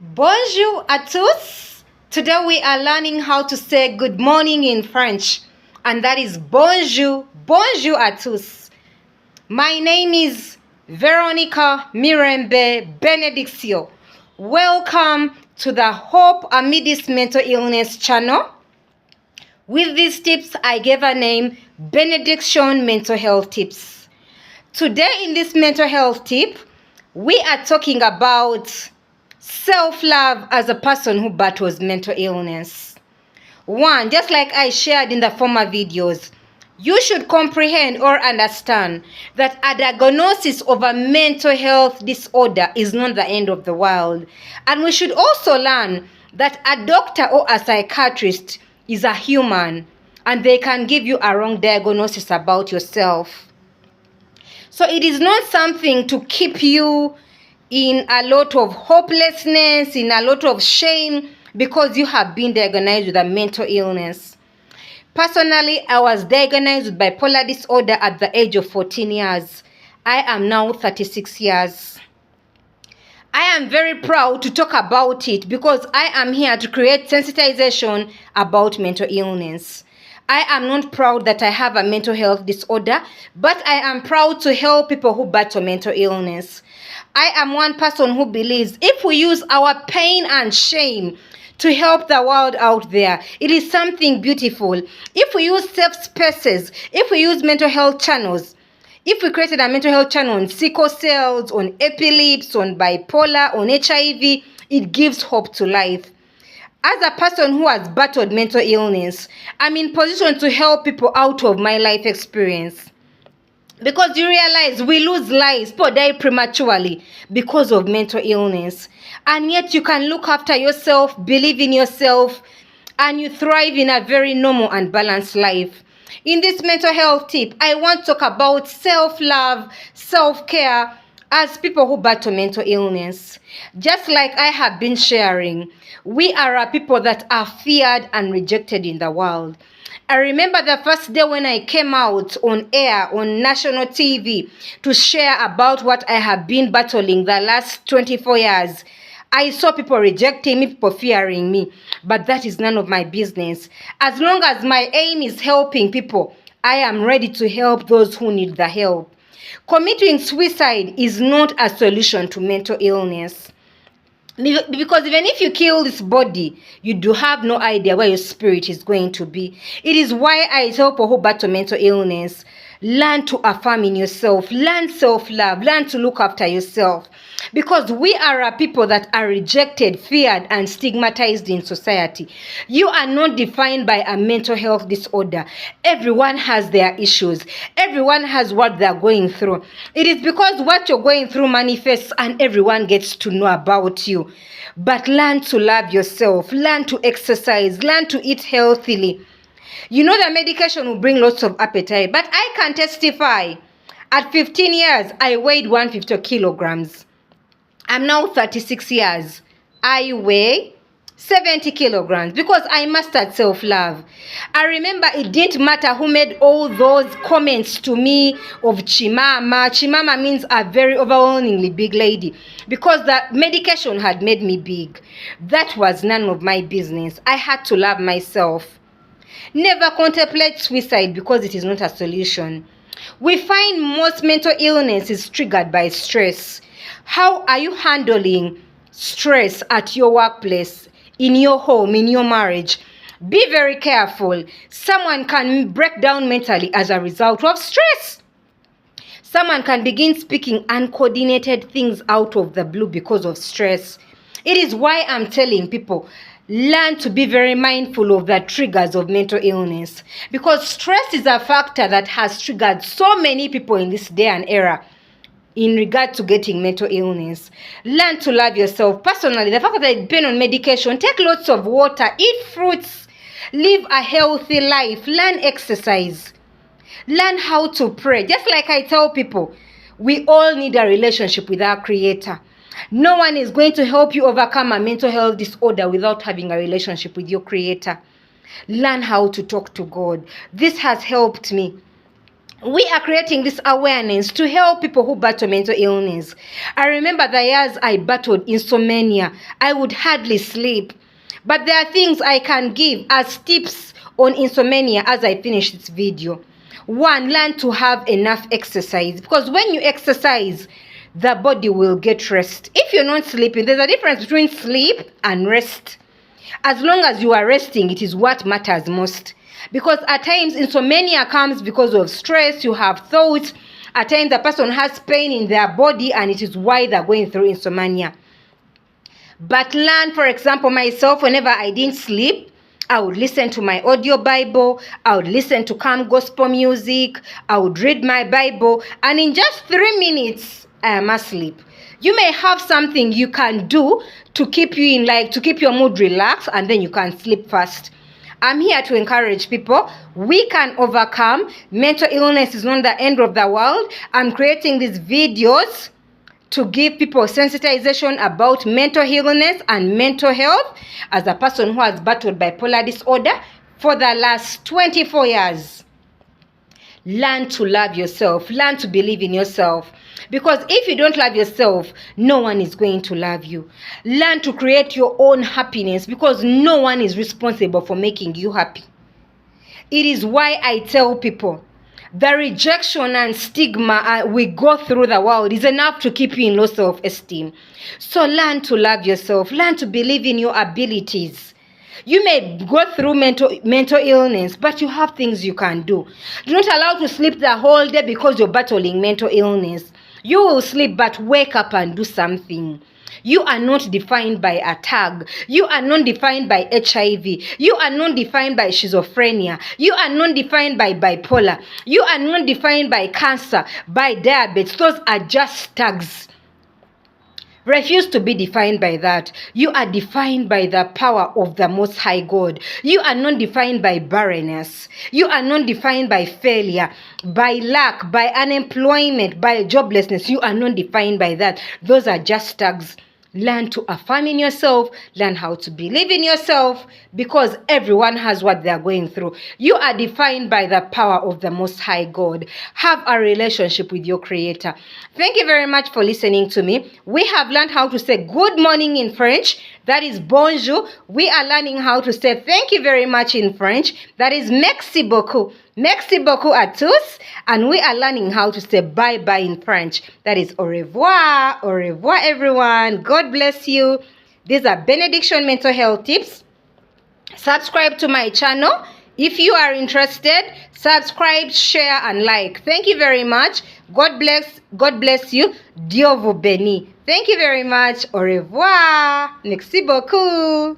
Bonjour à tous. Today we are learning how to say good morning in French, and that is bonjour, bonjour à tous. My name is Veronica Mirembe Benedictio. Welcome to the Hope Amidst Mental Illness channel. With these tips, I gave a name, Benediction Mental Health Tips. Today in this mental health tip, we are talking about self-love as a person who battles mental illness. One, just like I shared in the former videos, you should comprehend or understand that a diagnosis of a mental health disorder is not the end of the world. And we should also learn that a doctor or a psychiatrist is a human and they can give you a wrong diagnosis about yourself. So it is not something to keep you in a lot of hopelessness, in a lot of shame, because you have been diagnosed with a mental illness. Personally, I was diagnosed with bipolar disorder at the age of 14 years. I am now 36 years. I am very proud to talk about it because I am here to create sensitization about mental illness. I am not proud that I have a mental health disorder, but I am proud to help people who battle mental illness. I am one person who believes if we use our pain and shame to help the world out there, it is something beautiful. If we use safe spaces, if we use mental health channels, if we created a mental health channel on sickle cells, on epilepsy, on bipolar, on HIV, it gives hope to life. As a person who has battled mental illness, I'm in position to help people out of my life experience. Because you realize we lose lives, people die prematurely because of mental illness. And yet you can look after yourself, believe in yourself, and you thrive in a very normal and balanced life. In this mental health tip, I want to talk about self-love, self-care as people who battle mental illness. Just like I have been sharing, we are a people that are feared and rejected in the world. I remember the first day when I came out on air on national TV to share about what I have been battling the last 24 years. I saw people rejecting me, people fearing me, but that is none of my business. As long as my aim is helping people, I am ready to help those who need the help. Committing suicide is not a solution to mental illness. Because even if you kill this body, you do have no idea where your spirit is going to be. It is why I tell people who battle mental illness, learn to affirm in yourself, learn self-love, learn to look after yourself. Because we are a people that are rejected, feared, and stigmatized in society. You are not defined by a mental health disorder. Everyone has their issues. Everyone has what they're going through. It is because what you're going through manifests and everyone gets to know about you. But learn to love yourself, learn to exercise, learn to eat healthily. You know the medication will bring lots of appetite, but I can testify. At 15 years, I weighed 150 kilograms. I'm now 36 years. I weigh 70 kilograms because I mastered self-love. I remember it didn't matter who made all those comments to me of Chimama. Chimama means a very overwhelmingly big lady because the medication had made me big. That was none of my business. I had to love myself. Never contemplate suicide because it is not a solution. We find most mental illness is triggered by stress. How are you handling stress at your workplace, in your home, in your marriage? Be very careful. Someone can break down mentally as a result of stress. Someone can begin speaking uncoordinated things out of the blue because of stress. It is why I'm telling people, learn to be very mindful of the triggers of mental illness. Because stress is a factor that has triggered so many people in this day and era in regard to getting mental illness. Learn to love yourself. Personally, the fact that I depend on medication, take lots of water, eat fruits, live a healthy life, learn exercise, learn how to pray. Just like I tell people, we all need a relationship with our Creator. No one is going to help you overcome a mental health disorder without having a relationship with your Creator. Learn how to talk to God. This has helped me. We are creating this awareness to help people who battle mental illness. I remember the years I battled insomnia. I would hardly sleep. But there are things I can give as tips on insomnia as I finish this video. One, learn to have enough exercise, because when you exercise, the body will get rest. If you're not sleeping, there's a difference between sleep and rest. As long as you are resting, it is what matters most. Because at times insomnia comes because of stress, you have thoughts. At times a person has pain in their body, and it is why they're going through insomnia. But learn, for example, myself, whenever I didn't sleep, I would listen to my audio Bible, I would listen to calm gospel music, I would read my Bible, and in just 3 minutes, I am asleep. You may have something you can do to keep you to keep your mood relaxed, and then you can sleep fast. I'm here to encourage people. We can overcome. Mental illness is not the end of the world. I'm creating these videos to give people sensitization about mental illness and mental health as a person who has battled bipolar disorder for the last 24 years. Learn to love yourself. Learn to believe in yourself. Because if you don't love yourself, no one is going to love you. Learn to create your own happiness, because no one is responsible for making you happy. It is why I tell people, the rejection and stigma we go through the world is enough to keep you in low self-esteem. So learn to love yourself. Learn to believe in your abilities. You may go through mental illness, but you have things you can do. Do not allow to sleep the whole day because you're battling mental illness. You will sleep, but wake up and do something. You are not defined by a tag. You are not defined by HIV. You are not defined by schizophrenia. You are not defined by bipolar. You are not defined by cancer, by diabetes. Those are just tags. Refuse to be defined by that. You are defined by the power of the Most High God. You are not defined by barrenness. You are not defined by failure, by lack, by unemployment, by joblessness. You are not defined by that. Those are just tags. Learn to affirm in yourself. Learn how to believe in yourself, because everyone has what they are going through. You are defined by the power of the Most High God. Have a relationship with your Creator. Thank you very much for listening to me. We have learned how to say good morning in French. That is bonjour. We are learning how to say thank you very much in French. That is merci beaucoup. Merci beaucoup à tous. And we are learning how to say bye-bye in French. That is au revoir. Au revoir, everyone. God bless you. These are Benediction Mental Health Tips. Subscribe to my channel. If you are interested, subscribe, share, and like. Thank you very much. God bless you. Dieu vous bénit. Thank you very much. Au revoir. Merci beaucoup.